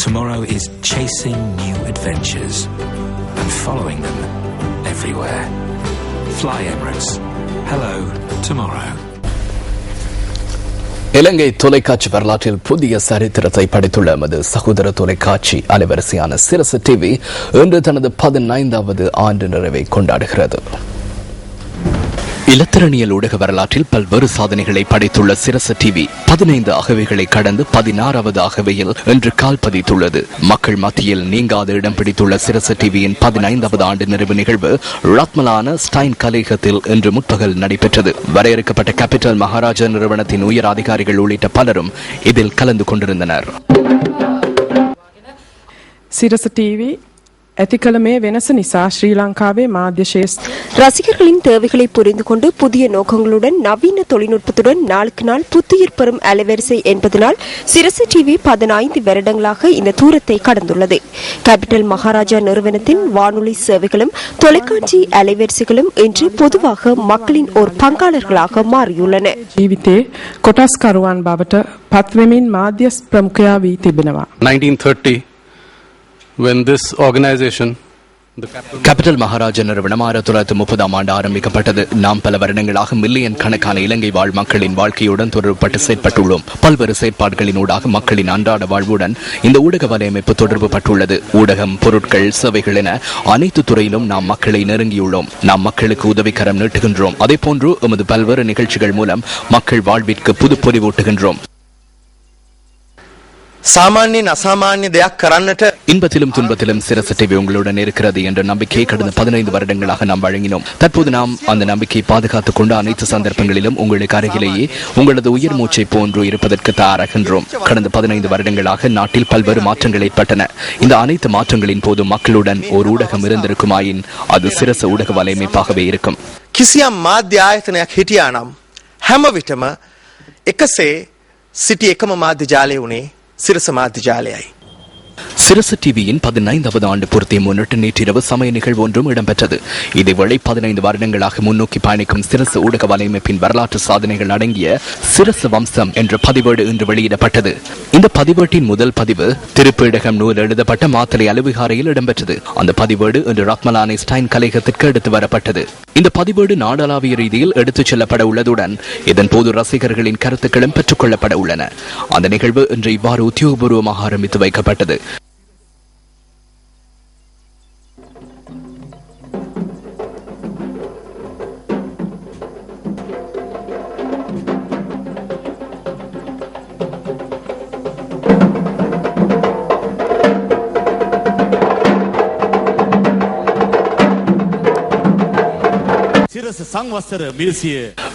Tomorrow is chasing new adventures and following them everywhere. Fly Emirates. Hello, tomorrow. இலங்கை தொலைக்காட்சி வரலாற்றில் புதிய சரித்திரத்தை படைத்துள்ள எமது சகோதர தொலைக்காட்சி அலைவரிசையான சிரசு டிவி இன்று தனது 15வது ஆண்டு நிறைவை கொண்டாடுகிறது. இலத்திரனியல் ஊடக வரலாற்றில் பல்வேறு சாதனைகளை படைத்துள்ள சிரசு டிவி 15 அகவைகளை கடந்து 16வது அகவையில் இன்று கால் பதித்துள்ளது. மக்கள் மத்தியில் நீங்காத இடம் பிடித்துள்ள சிரசு டிவியின் 15வது ஆண்டு நிறைவு நிகழ்வு ரத்மலான ஸ்டைன் கலையகத்தில் இன்று முற்பகல் நடைபெற்றது. வரையறுக்கப்பட்ட கேபிட்டல் மகாராஜா நிறுவனத்தின் உயர் அதிகாரிகள் உள்ளிட்ட பலரும் இதில் கலந்து கொண்டிருந்தனர். சிரசு டிவி எத்திக்கலமே வெனச நிசா ஸ்ரீலங்காவே மாத்திய ரசிகர்களின் தேவைகளை புரிந்து கொண்டு புதிய நோக்கங்களுடன் நவீன தொழில்நுட்பத்துடன் நாளுக்கு நாள் புத்துயிர் பெறும் அலைவரிசை என்பதனால் சிரசு டிவி 15 வருடங்களாக இந்த தூரத்தை கடந்துள்ளது. கேபிட்டல் மகாராஜா நிறுவனத்தின் வானொலி சேவைகளும் தொலைக்காட்சி அலைவரிசைகளும் இன்று பொதுவாக மக்களின் ஒரு பங்காளர்களாக மாறியுள்ளன. ජීවිතේ කොටස්කරුවන් බවට පත්වෙමින් මාධ්‍ය ප්‍රමුඛයා වී තිබෙනවා. 1930 when this organization capital Maharaja நிறுவனம் 1930 ஆண்டு ஆரம்பிக்கப்பட்டது. நாம் பல வருடங்களாக மில்லியன் கணக்கான இலங்கை வாழ் மக்களின் வாழ்க்கையுடன் தொடர்புபட்டு செயற்பட்டுள்ளோம். பல்வேறு செயற்பாடுகளினூடாக மக்களின் அன்றாட வாழ்வுடன் இந்த ஊடக வலையமைப்பு தொடர்பு பட்டுள்ளது. ஊடகம், பொருட்கள், சேவைகள் என அனைத்து துறையிலும் நாம் மக்களை நெருங்கியுள்ளோம். நாம் மக்களுக்கு உதவிக்கரம் நீட்டுகின்றோம். அதே போன்று எமது பல்வேறு நிகழ்ச்சிகள் மூலம் மக்கள் வாழ்விற்கு புது பொலிவூட்டுகின்றோம். சாமானியன் அசாமானிய දෙයක් කරන්නට இன்பத்திலும் துன்பத்திலும் சிரசு டிவி உங்களுடன் இருக்கிறது என்ற நம்பிக்கையை கடந்த 15 வருடங்களாக நாம் வழங்கினோம். தற்போது நாம் அந்த நம்பிக்கையை பாதுகாத்துக் கொண்டு அனைத்து சந்தர்ப்பங்களிலும் உங்களுக்கு அருகிலேயே உங்களது உயிர் மூச்சை போன்று இருப்பதற்கு தயாராகின்றோம். கடந்த 15 வருடங்களாக நாட்டில் பல்வேறு மாற்றங்கள் ஏற்பட்டன. இந்த அனைத்து மாற்றங்களின் போது மக்களுடன் ஒரு ஊடகம் இருந்திருக்குமாயின் அது சிரசு ஊடக வலையமைப்பாகவே இருக்கும். කිසියම් මාධ්‍ය ආයතනයක් හිටියා නම් හැම විටම එකසේ සිටි එකම මාධ්‍ය ජාලය උනේ සිරස මාධ්‍ය ජාලයයි. சிரசு டிவியின் 15வது ஆண்டு பூர்த்தியை முன்னிட்டு நேற்றிரவு சமய நிகழ்வு ஒன்றும் இடம்பெற்றது. இதேவேளை 15 வருடங்களாக முன்னோக்கி பயணிக்கும் சிரசு ஊடக வலையமைப்பின் வரலாற்று சாதனைகள் அடங்கிய சிரசு வம்சம் என்ற பதிவேடு இன்று வெளியிடப்பட்டது. இந்த பதிவேட்டின் முதல் பதிவு திருப்பீடகம் நூல் எழுதப்பட்ட மாத்தளை அலுவலகாரையில் இடம்பெற்றது. அந்த பதிவேடு இன்று ரத்மலானை ஸ்டைன் கலையகத்திற்கு எடுத்து வரப்பட்டது. இந்த பதிவேடு நாடளாவிய ரீதியில் எடுத்துச் செல்லப்பட உள்ளதுடன் இதன் போது ரசிகர்களின் கருத்துக்களும் பெற்றுக் கொள்ளப்பட உள்ளன. அந்த நிகழ்வு இன்று இவ்வாறு உத்தியோகபூர்வமாக ஆரம்பித்து வைக்கப்பட்டது.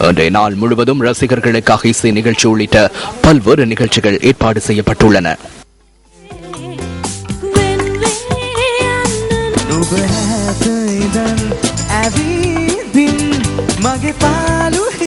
இன்றைய நாள் முழுவதும் ரசிகர்களுக்காக இசை நிகழ்ச்சி உள்ளிட்ட பல்வேறு நிகழ்ச்சிகள் ஏற்பாடு செய்யப்பட்டுள்ளன.